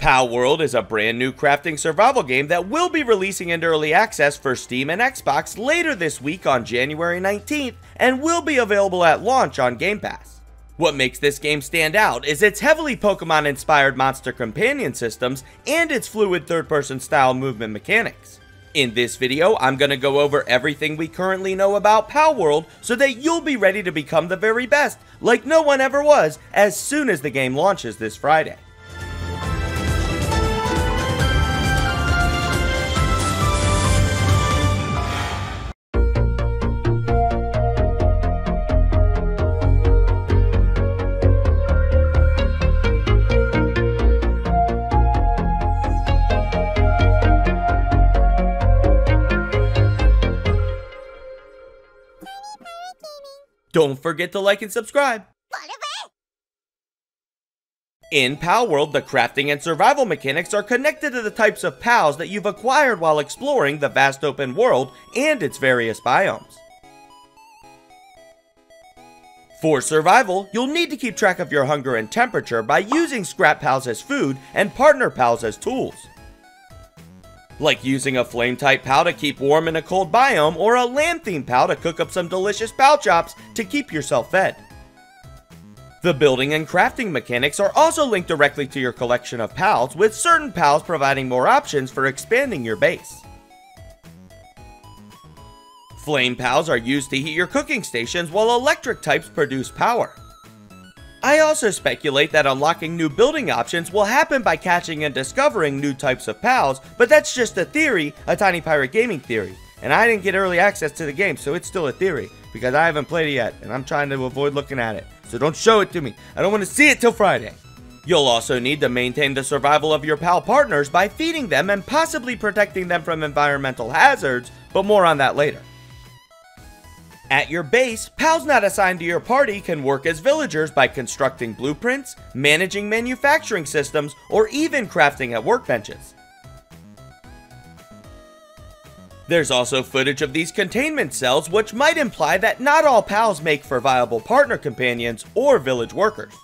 Palworld is a brand new crafting survival game that will be releasing into early access for Steam and Xbox later this week on January 19th and will be available at launch on Game Pass. What makes this game stand out is its heavily Pokemon-inspired monster companion systems and its fluid third-person style movement mechanics. In this video, I'm going to go over everything we currently know about Palworld so that you'll be ready to become the very best, like no one ever was, as soon as the game launches this Friday. Don't forget to like and subscribe. In Palworld, the crafting and survival mechanics are connected to the types of pals that you've acquired while exploring the vast open world and its various biomes. For survival, you'll need to keep track of your hunger and temperature by using scrap pals as food and partner pals as tools. Like using a flame-type pal to keep warm in a cold biome, or a lamb-themed pal to cook up some delicious pal chops to keep yourself fed. The building and crafting mechanics are also linked directly to your collection of pals, with certain pals providing more options for expanding your base. Flame pals are used to heat your cooking stations, while electric types produce power. I also speculate that unlocking new building options will happen by catching and discovering new types of pals, but that's just a theory, a Tiny Pirate Gaming theory. And I didn't get early access to the game, so it's still a theory, because I haven't played it yet, and I'm trying to avoid looking at it. So don't show it to me. I don't want to see it till Friday. You'll also need to maintain the survival of your pal partners by feeding them and possibly protecting them from environmental hazards, but more on that later. At your base, pals not assigned to your party can work as villagers by constructing blueprints, managing manufacturing systems, or even crafting at workbenches. There's also footage of these containment cells, which might imply that not all pals make for viable partner companions or village workers.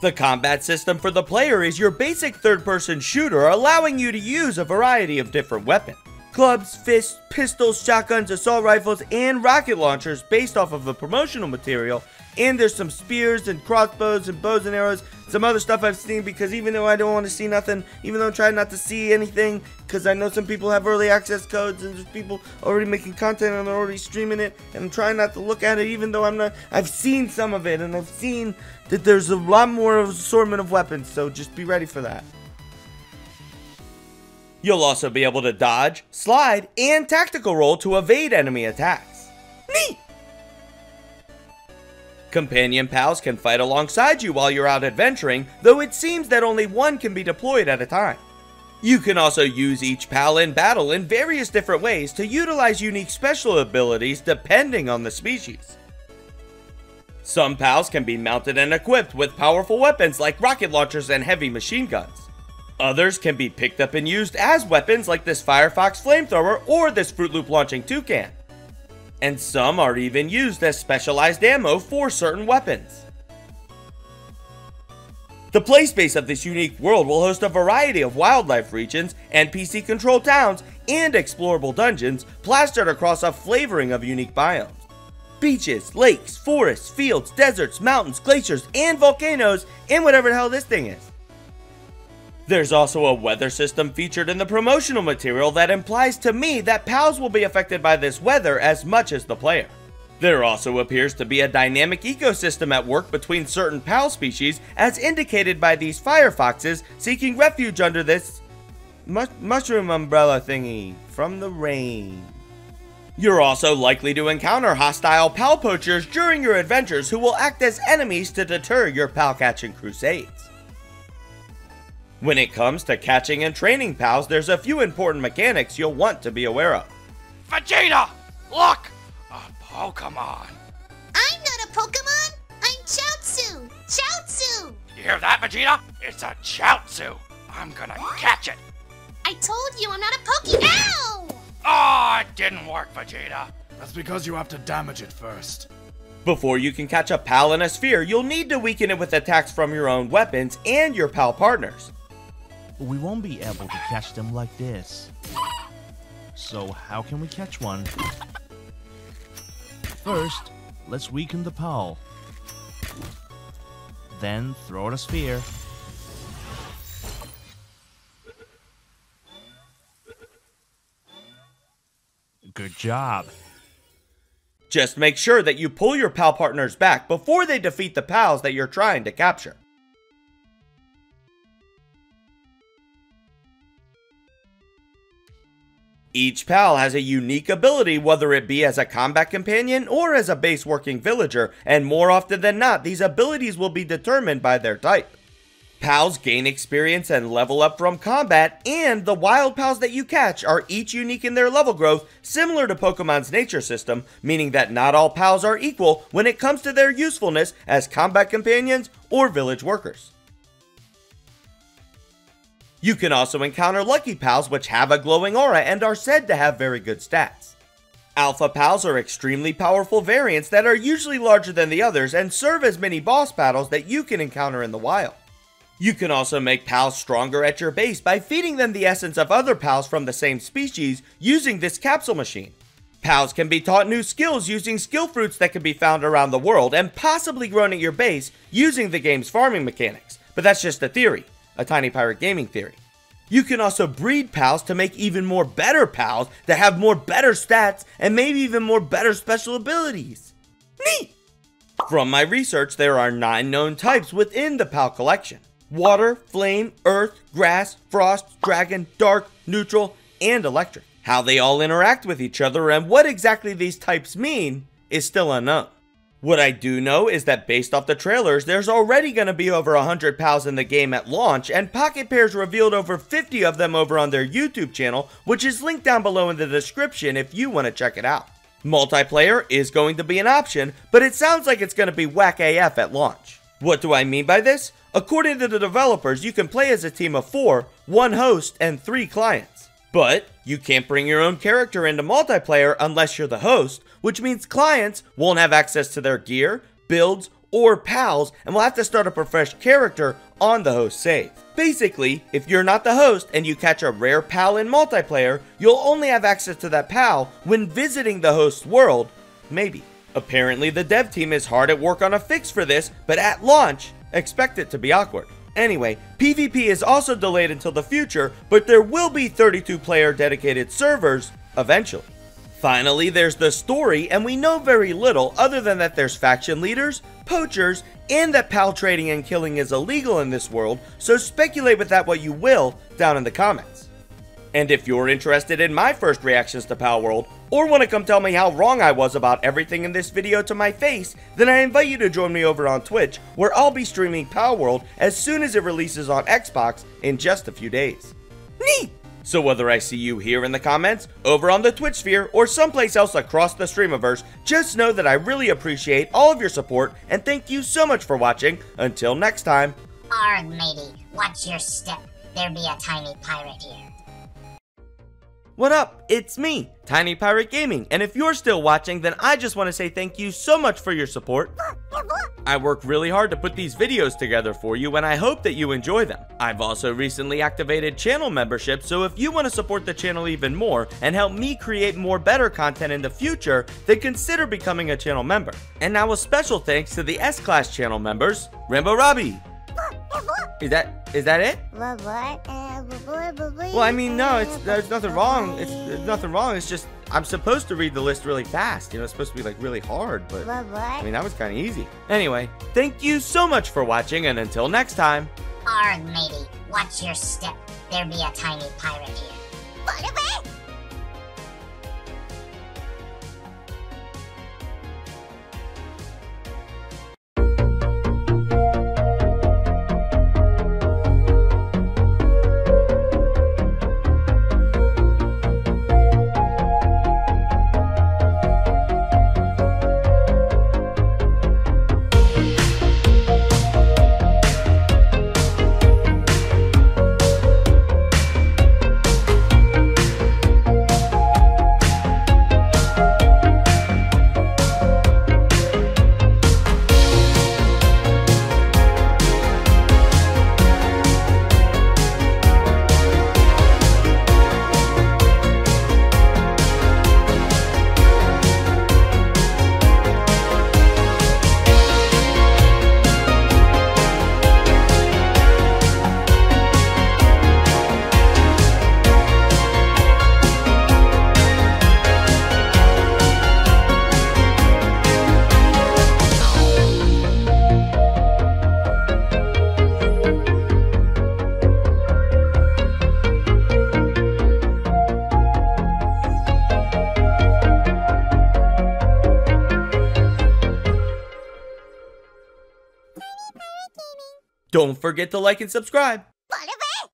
The combat system for the player is your basic third-person shooter, allowing you to use a variety of different weapons. Clubs, fists, pistols, shotguns, assault rifles, and rocket launchers based off of the promotional material, and there's some spears and crossbows and bows and arrows, some other stuff I've seen, because even though I don't want to see nothing, even though I'm trying not to see anything, because I know some people have early access codes and there's people already making content and they're already streaming it, and I'm trying not to look at it even though I've seen some of it, and I've seen that there's a lot more of assortment of weapons, so just be ready for that. You'll also be able to dodge, slide, and tactical roll to evade enemy attacks. Neat! Companion pals can fight alongside you while you're out adventuring, though it seems that only one can be deployed at a time. You can also use each pal in battle in various different ways to utilize unique special abilities depending on the species. Some pals can be mounted and equipped with powerful weapons like rocket launchers and heavy machine guns. Others can be picked up and used as weapons like this Firefox flamethrower or this Fruit Loop launching toucan. And some are even used as specialized ammo for certain weapons. The play space of this unique world will host a variety of wildlife regions, NPC-controlled towns, and explorable dungeons plastered across a flavoring of unique biomes. Beaches, lakes, forests, fields, deserts, mountains, glaciers, and volcanoes, and whatever the hell this thing is. There's also a weather system featured in the promotional material that implies to me that pals will be affected by this weather as much as the player. There also appears to be a dynamic ecosystem at work between certain pal species, as indicated by these firefoxes seeking refuge under this mushroom umbrella thingy from the rain. You're also likely to encounter hostile pal poachers during your adventures who will act as enemies to deter your pal catching crusades. When it comes to catching and training pals, there's a few important mechanics you'll want to be aware of. Vegeta! Look! A Pokemon! I'm not a Pokemon! I'm Chaozu! Chaozu! You hear that, Vegeta? It's a Chaozu! I'm gonna catch it! I told you I'm not a Poke- Ow! Oh, it didn't work, Vegeta! That's because you have to damage it first. Before you can catch a PAL in a sphere, you'll need to weaken it with attacks from your own weapons and your PAL partners. We won't be able to catch them like this. So how can we catch one? First, let's weaken the PAL. Then throw the sphere. Good job. Just make sure that you pull your PAL partners back before they defeat the PALs that you're trying to capture. Each PAL has a unique ability, whether it be as a combat companion or as a base working villager, and more often than not, these abilities will be determined by their type. PALs gain experience and level up from combat, and the wild PALs that you catch are each unique in their level growth, similar to Pokemon's nature system, meaning that not all PALs are equal when it comes to their usefulness as combat companions or village workers. You can also encounter lucky PALs which have a glowing aura and are said to have very good stats. Alpha PALs are extremely powerful variants that are usually larger than the others and serve as mini boss battles that you can encounter in the wild. You can also make PALs stronger at your base by feeding them the essence of other PALs from the same species using this capsule machine. PALs can be taught new skills using skill fruits that can be found around the world and possibly grown at your base using the game's farming mechanics, but that's just a theory, a Tiny Pirate Gaming theory. You can also breed PALs to make even more better PALs that have more better stats and maybe even more better special abilities. Neat! From my research, there are 9 known types within the PAL collection. Water, flame, earth, grass, frost, dragon, dark, neutral, and electric. How they all interact with each other and what exactly these types mean is still unknown. What I do know is that based off the trailers, there's already going to be over 100 PALs in the game at launch, and PocketPair's revealed over 50 of them over on their YouTube channel, which is linked down below in the description if you want to check it out. Multiplayer is going to be an option, but it sounds like it's going to be whack AF at launch. What do I mean by this? According to the developers, you can play as a team of 4, 1 host, and 3 clients. But you can't bring your own character into multiplayer unless you're the host, which means clients won't have access to their gear, builds, or PALs, and will have to start up a fresh character on the host save. Basically, if you're not the host and you catch a rare PAL in multiplayer, you'll only have access to that PAL when visiting the host's world, maybe. Apparently the dev team is hard at work on a fix for this, but at launch, expect it to be awkward. Anyway, PvP is also delayed until the future, but there will be 32-player dedicated servers eventually. Finally, there's the story, and we know very little other than that there's faction leaders, poachers, and that PAL trading and killing is illegal in this world, so speculate with that what you will down in the comments. And if you're interested in my first reactions to Palworld, or want to come tell me how wrong I was about everything in this video to my face, then I invite you to join me over on Twitch, where I'll be streaming Palworld as soon as it releases on Xbox in just a few days. Neat! So whether I see you here in the comments, over on the Twitch sphere, or someplace else across the Streamaverse, just know that I really appreciate all of your support, and thank you so much for watching. Until next time. Arg, matey, watch your step. There be a tiny pirate here. What up? It's me, Tiny Pirate Gaming, and if you're still watching, then I just want to say thank you so much for your support. I work really hard to put these videos together for you, and I hope that you enjoy them. I've also recently activated channel membership, so if you want to support the channel even more and help me create more better content in the future, then consider becoming a channel member. And now a special thanks to the S-Class channel members, Rambo Robbie. Is that it? Well, I mean, no, there's nothing wrong. There's nothing wrong. It's just I'm supposed to read the list really fast. You know, it's supposed to be like really hard, but I mean, that was kind of easy. Anyway, thank you so much for watching, and until next time. Arg, matey, watch your step. There be a tiny pirate here. Don't forget to like and subscribe. Butterbear!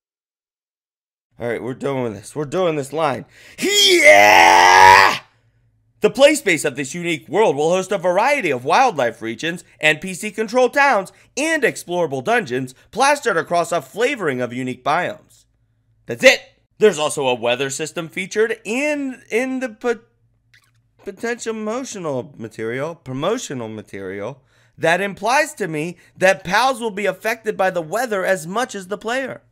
Alright, we're doing this. We're doing this line. Yeah! The play space of this unique world will host a variety of wildlife regions, NPC-controlled towns, and explorable dungeons plastered across a flavoring of unique biomes. That's it! There's also a weather system featured in the potential promotional material that implies to me that pals will be affected by the weather as much as the player.